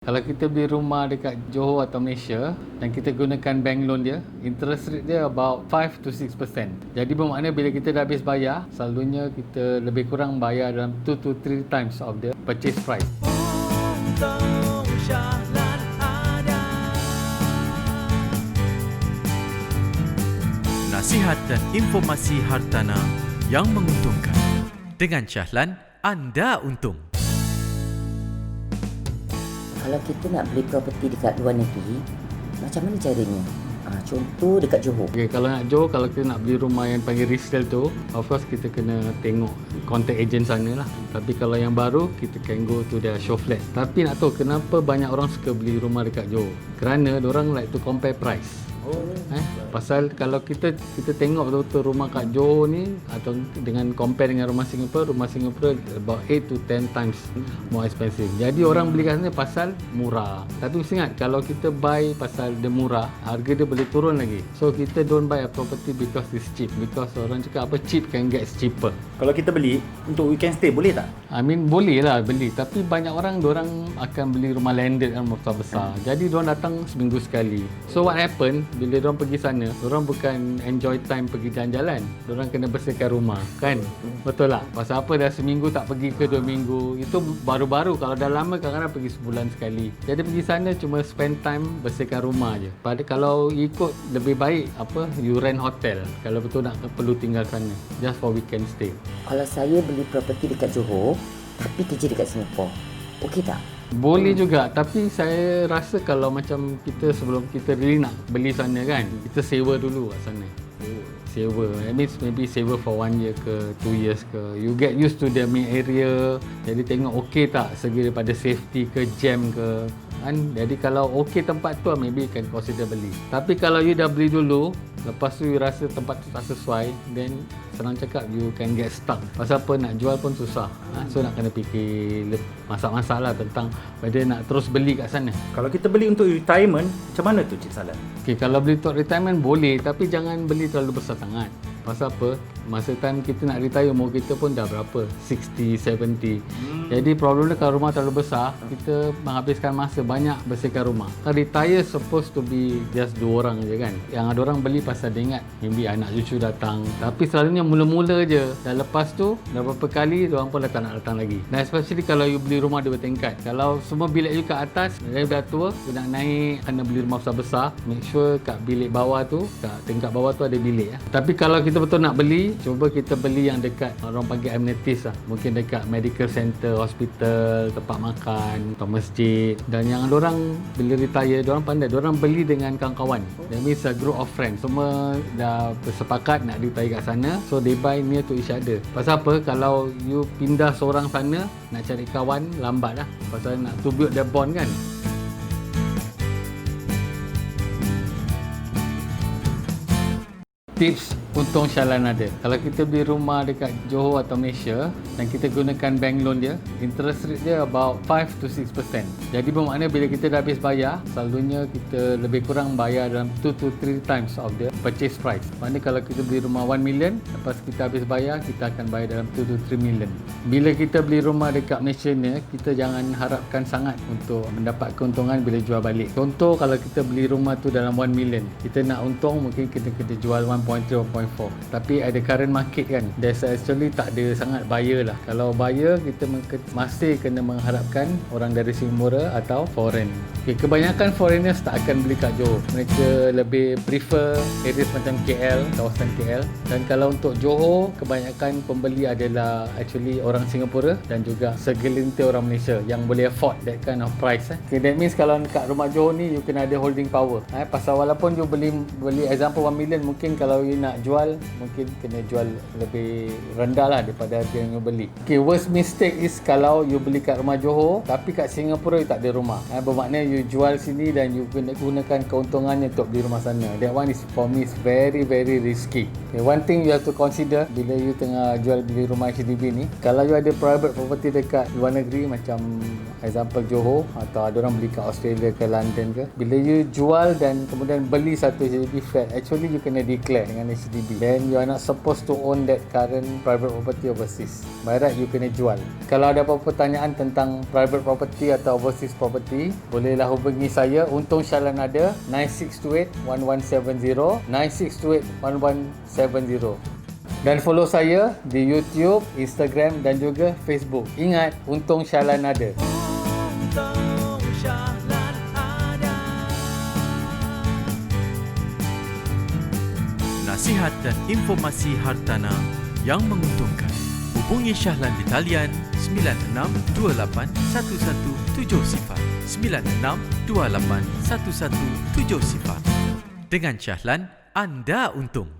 Kalau kita beli rumah dekat Johor atau Malaysia dan kita gunakan bank loan dia, interest rate dia about 5 to 6%. Jadi bermakna bila kita dah habis bayar, selalunya kita lebih kurang bayar dalam 2 to 3 times of the purchase price. Untung Syahlan ada. Nasihat dan informasi hartana yang menguntungkan. Dengan Syahlan, anda untung. Kalau kita nak beli properti dekat luar negeri, macam mana caranya? Contoh dekat Johor. Okay, kalau nak Johor, kalau kita nak beli rumah yang panggil resale tu, of course kita kena tengok contact agent sana lah. Tapi kalau yang baru, kita can go to their show flat. Tapi nak tahu kenapa banyak orang suka beli rumah dekat Johor? Kerana diorang like to compare price. Pasal kalau kita tengok betul-betul rumah kat Johor ni atau dengan compare dengan rumah Singapura about 8 to 10 times more expensive. Jadi orang beli kat sana pasal murah. Tapi mesti ingat, kalau kita buy pasal dia murah, harga dia boleh turun lagi. So kita don't buy a property because it's cheap, because orang cakap apa, cheap can get cheaper. Kalau kita beli untuk weekend stay boleh tak? I mean boleh lah beli, tapi banyak orang diorang akan beli rumah landed kan, besar-besar. Jadi diorang datang seminggu sekali. So what happen bila diorang pergi sana, diorang bukan enjoy time pergi jalan-jalan, diorang kena bersihkan rumah kan. Betul tak? Pasal apa dah seminggu tak pergi ke 2 minggu. Itu baru-baru. Kalau dah lama kadang-kadang pergi sebulan sekali. Jadi pergi sana cuma spend time bersihkan rumah je. Pada kalau ikut lebih baik you rent hotel kalau betul nak perlu tinggal sana just for weekend stay. Kalau saya beli properti dekat Johor, tapi kerja dekat Singapura, okey tak? Boleh juga, tapi saya rasa kalau macam kita sebelum kita really nak beli sana kan, kita sewa dulu kat sana. Sewa, that means maybe sewa for 1 year ke 2 years ke. You get used to the main area, jadi tengok okey tak segi daripada safety ke, jam ke kan. Jadi kalau okey tempat tu, maybe you can consider beli. Tapi kalau you dah beli dulu, lepas tu you rasa tempat tu tak sesuai, then senang cakap you can get stuck. Pasal apa, nak jual pun susah. So nak kena fikir masak-masak lah tentang whether nak terus beli kat sana. Kalau kita beli untuk retirement, macam mana tu Cik Salan? Okay, kalau beli untuk retirement boleh, tapi jangan beli terlalu besar sangat. Pasal apa? Masa time kita nak retire, umur kita pun dah berapa? 60, 70. Jadi problem dia kalau rumah terlalu besar, kita menghabiskan masa banyak bersihkan rumah. Kan retire supposed to be just 2 orang je kan. Yang ada orang beli pasal dia ingat maybe anak cucu datang. Tapi selalunya mula-mula je. Dan lepas tu, dah berapa kali, diorang pun dah tak nak datang lagi. Dan especially kalau you beli rumah 2 tingkat. Kalau semua bilik you kat atas, dia dah tua, you nak naik, kena beli rumah besar-besar, make sure kat bilik bawah tu, kat tingkat bawah tu ada bilik. Tapi kalau kita betul nak beli, cuba kita beli yang dekat, orang panggil amenities lah. Mungkin dekat medical center, hospital, tempat makan, atau masjid. Dan yang orang bila retire, diorang pandai, diorang beli dengan kawan-kawan. That means a group of friends. Semua dah bersepakat nak retire kat sana, so they buy near to each other. Pasal apa? Kalau you pindah seorang sana, nak cari kawan lambat lah. Pasal nak to build the bond kan. Tips untung Syahlan ada. Kalau kita beli rumah dekat Johor atau Malaysia dan kita gunakan bank loan dia, interest rate dia about 5 to 6%. Jadi bermakna bila kita dah habis bayar, selalunya kita lebih kurang bayar dalam 2 to 3 times of the purchase price. Maknanya kalau kita beli rumah 1 million, lepas kita habis bayar, kita akan bayar dalam 2 to 3 million. Bila kita beli rumah dekat Malaysia ni, kita jangan harapkan sangat untuk mendapat keuntungan bila jual balik. Contoh, kalau kita beli rumah tu dalam 1 million, kita nak untung mungkin kita jual 1.3, 1.4. Tapi ada current market kan, there's actually tak ada sangat buyer lah. Kalau buyer, kita masih kena mengharapkan orang dari Singapura atau foreign. Okay, kebanyakan foreigners tak akan beli kat Johor. Mereka lebih prefer areas macam KL, kawasan KL. Dan kalau untuk Johor, kebanyakan pembeli adalah actually orang Singapura dan juga segelintir orang Malaysia yang boleh afford that kind of price. Okay, that means kalau kat rumah Johor ni, you kena ada holding power. Pasal walaupun you beli example 1 million, mungkin kalau you nak jual, mungkin kena jual lebih rendah lah daripada harga yang you beli. Okay, worst mistake is kalau you beli kat rumah Johor tapi kat Singapura you tak ada rumah. Bermakna you jual sini dan you gunakan keuntungannya untuk beli rumah sana. That one is for me is very very risky. Okay, one thing you have to consider bila you tengah jual beli rumah HDB ni, kalau you ada private property dekat luar negeri macam example Johor atau ada orang beli kat Australia ke London ke, bila you jual dan kemudian beli satu HDB flat, actually you kena declare dengan HDB. Then you are not supposed to own that current private property overseas. By right you kena jual. Kalau ada apa-apa pertanyaan tentang private property atau overseas property, bolehlah hubungi saya, Untung Shahlan ada 9628-1170 9628-1170. Dan follow saya di YouTube, Instagram dan juga Facebook. Ingat, Untung Shahlan ada. Untung Shahlan ada. Nasihat dan informasi hartana yang menguntungkan. Hubungi Shahlan di talian 96281170 96281170. Dengan Shahlan, anda untung.